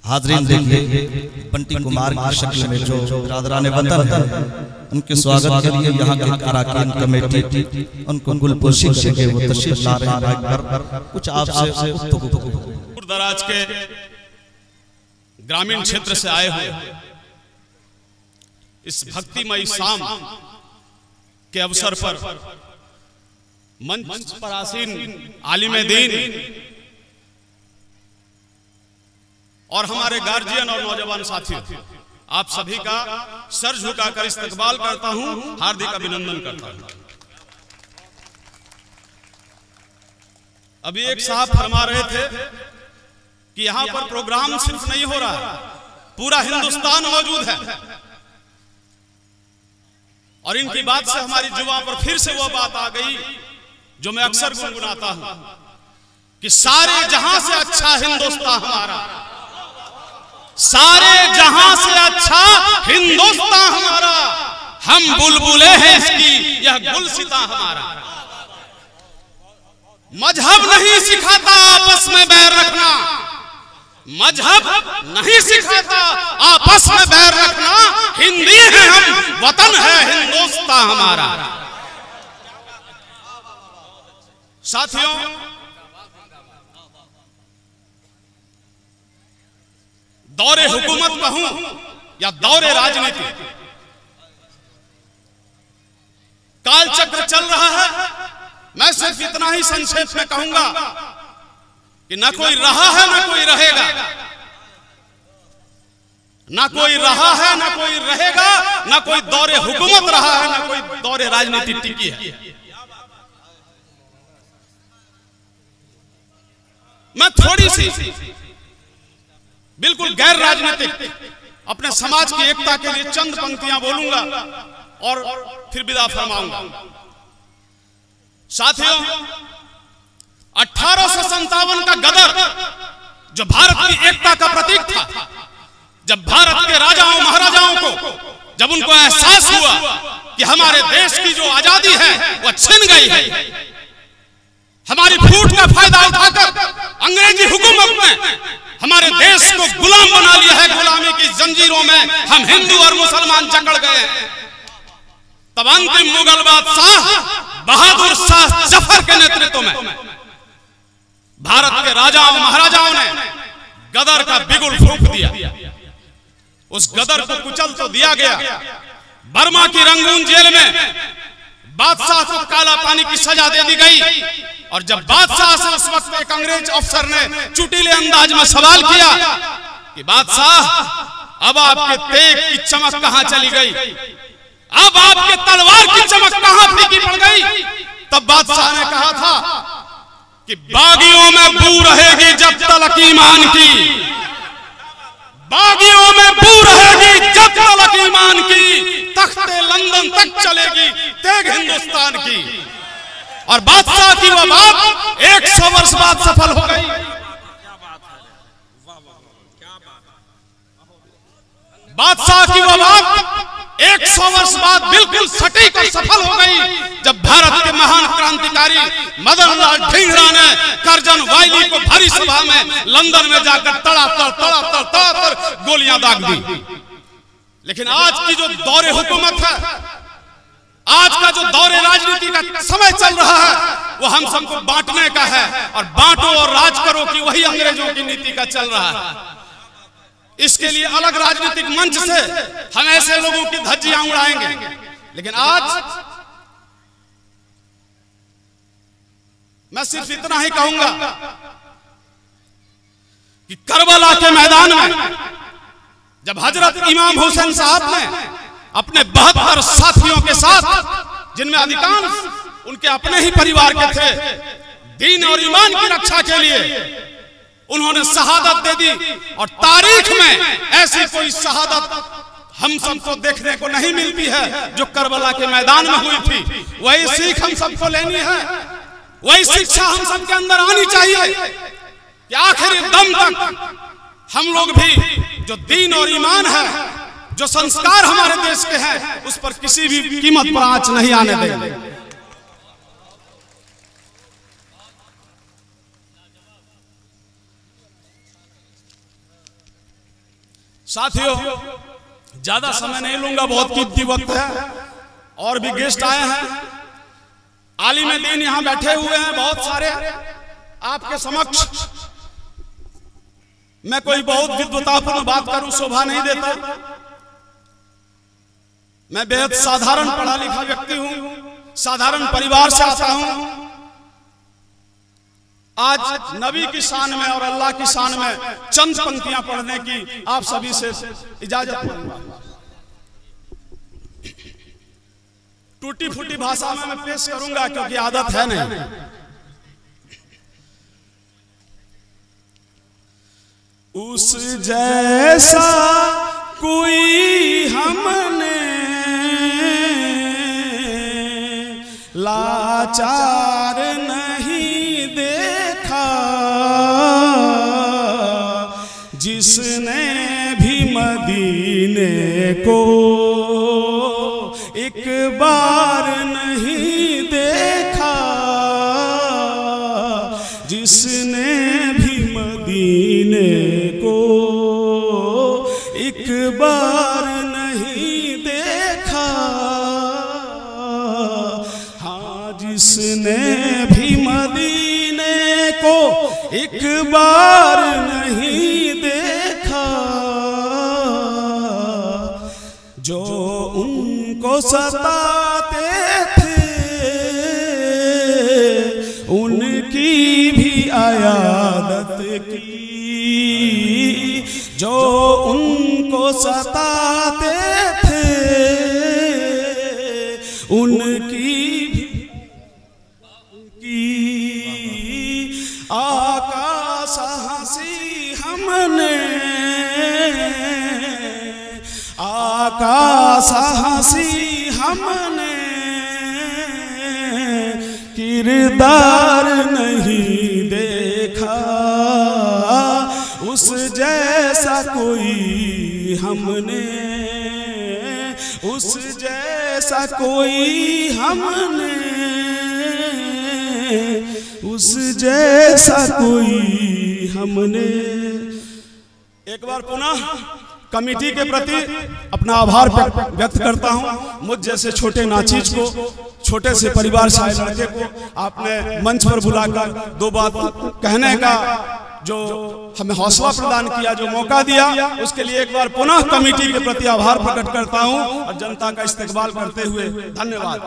हाजरीन देखिए बंटी कुमार की शक्ल में जो बिरादरान वतन है, उनके स्वागत के लिए यहाँ के अरकान कमेटी उनको गुलपोशी करेंगे। वो तशरीफ ला रहे हैं पर कुछ आपसे दूर दराज के ग्रामीण क्षेत्र से आए हुए इस भक्तिमयी शाम के अवसर पर मंच पर आसीन आलिम दीन और हमारे गार्जियन और नौजवान साथियों, आप सभी का सर झुकाकर इस्तकबाल करता हूं, हार्दिक अभिनंदन करता हूं। अभी एक साहब फरमा रहे थे कि यहां पर प्रोग्राम सिर्फ नहीं हो रहा, पूरा हिंदुस्तान मौजूद है। और इनकी बात से हमारी जुबान पर फिर से वो बात आ गई जो मैं अक्सर गुनगुनाता हूं कि सारे जहां से अच्छा हिंदुस्तान हमारा, सारे जहां से अच्छा हिंदुस्तान हमारा, हम बुलबुले हैं इसकी, यह गुलसिता हमारा। मजहब नहीं सिखाता आपस में बैर रखना, मजहब नहीं सिखाता आपस में बैर रखना, हिंदी हैं हम, वतन है हिंदुस्तान हमारा। साथियों, दौरे हुकूमत कहूं या दौरे राजनीति, कालचक्र चल रहा है। मैं सिर्फ इतना ही संक्षेप में कहूंगा कि ना कोई रहा है ना कोई रहेगा, ना कोई रहा है ना कोई रहेगा, ना कोई दौरे हुकूमत रहा है ना कोई दौरे राजनीति टिकी है। मैं थोड़ी सी बिल्कुल गैर राजनीतिक अपने समाज की एकता के लिए चंद पंक्तियां बोलूंगा और फिर विदा फरमाऊंगा। साथियों, 1857 का गदर जो भारत की एकता का प्रतीक था, जब भारत के राजाओं महाराजाओं को जब उनको एहसास हुआ कि हमारे देश की जो आजादी है वह छिन गई है, हमारी फूट का फायदा उठाकर अंग्रेजी हुकूमत ने हमारे देश को गुलाम बना लिया है, गुलामी की जंजीरों में हम हिंदू और मुसलमान जकड़ गए हैं। तब अंतिम मुगल बादशाह बहादुर शाह जफर के नेतृत्व में भारत के राजाओं महाराजाओं ने गदर का बिगुल फूंक दिया। उस गदर को कुचल तो दिया गया। बर्मा की रंगून जेल में बादशाह को काला पानी की सजा दे दी गई। और जब बादशाह से उस वक्त एक अंग्रेज अफसर ने चुटीले अंदाज में सवाल किया कि बादशाह, अब आपके तेग की चमक कहां चली गई, अब आपके तलवार की चमक कहां फीकी पड़ गई, तब बादशाह ने कहा था कि बागियों में बू रहेगी जब तलक ईमान की, बागियों में बू रहेगी जब तलक ईमान की, तख्ते लंदन तक चलेगी तेग हिंदुस्तान की। और बादशाह की वह बात 100 वर्ष बाद सफल हो गई। बादशाह की वह बात 100 वर्ष बाद बिल्कुल सटीक और सफल हो गई जब भारत के महान क्रांतिकारी मदन लाल ढींगरा ने करजन वायली को भरी सभा में लंदन में जाकर तड़ातड़ गोलियां दाग दी। लेकिन आज की जो दौरे हुकूमत है, आज का जो दौरे राजनीति का समय चल रहा है, वो हम सबको बांटने का है और बांटो और राज करो की वही अंग्रेजों की नीति का चल रहा है। इसके लिए अलग राजनीतिक मंच से हम ऐसे लोगों की धज्जियां उड़ाएंगे। लेकिन आज मैं सिर्फ इतना ही कहूंगा कि करबला के मैदान में जब हजरत इमाम हुसैन साहब ने अपने 72 साथियों के साथ, जिनमें अधिकांश उनके अपने ही परिवार के थे, दीन और ईमान की रक्षा के लिए उन्होंने शहादत दे दी। और तारीख में ऐसी कोई शहादत हम सबको देखने को नहीं मिलती है जो करबला के मैदान में हुई थी। वही सीख हम सबको लेनी है, वही शिक्षा हम सबके अंदर आनी चाहिए कि आखिरी दम तक हम लोग भी जो दीन और ईमान है, जो संस्कार हमारे देश के हैं, उस पर किसी भी कीमत पर आंच नहीं आने देंगे। साथियों, ज्यादा समय नहीं लूंगा, बहुत कीमती वक्त है और भी गेस्ट आए हैं। आलिम दीन यहां बैठे हुए हैं बहुत सारे। आपके समक्ष मैं कोई बहुत विद्वतापूर्ण बात करूं शोभा नहीं देता। मैं बेहद साधारण पढ़ा लिखा व्यक्ति हूं, साधारण परिवार से आता हूं। आज नबी की शान में और अल्लाह की शान में चंद पंक्तियां पढ़ने की आप सभी से इजाजत मांगूंगा। टूटी फूटी भाषा में मैं पेश करूंगा क्योंकि आदत है नहीं। उस जैसा कोई हमने लाचार नहीं देखा, जिसने भी मदीने को एक बार नहीं देखा, जिसने भी मदीने को एक बार नहीं देखा। हाँ, जिसने भी मदीने को एक बार नहीं देखा, जो उनको सताते थे उनकी भी आयादत की, जो उनको सताते थे उनकी आका साहसी हमने, आका साहसी हमने किरदार नहीं देखा, उस जैसा कोई हमने, उस जैसा कोई हमने, उस जैसा कोई हमने। एक बार पुनः कमेटी के प्रति अपना आभार व्यक्त करता हूं। मुझ जैसे छोटे नाचीज को, छोटे से परिवार से आए लड़के को आपने मंच पर बुलाकर दो बात कहने का जो हमें हौसला प्रदान किया, जो मौका दिया, उसके लिए एक बार पुनः कमेटी के प्रति आभार प्रकट करता हूं और जनता का इस्तकबाल करते हुए धन्यवाद।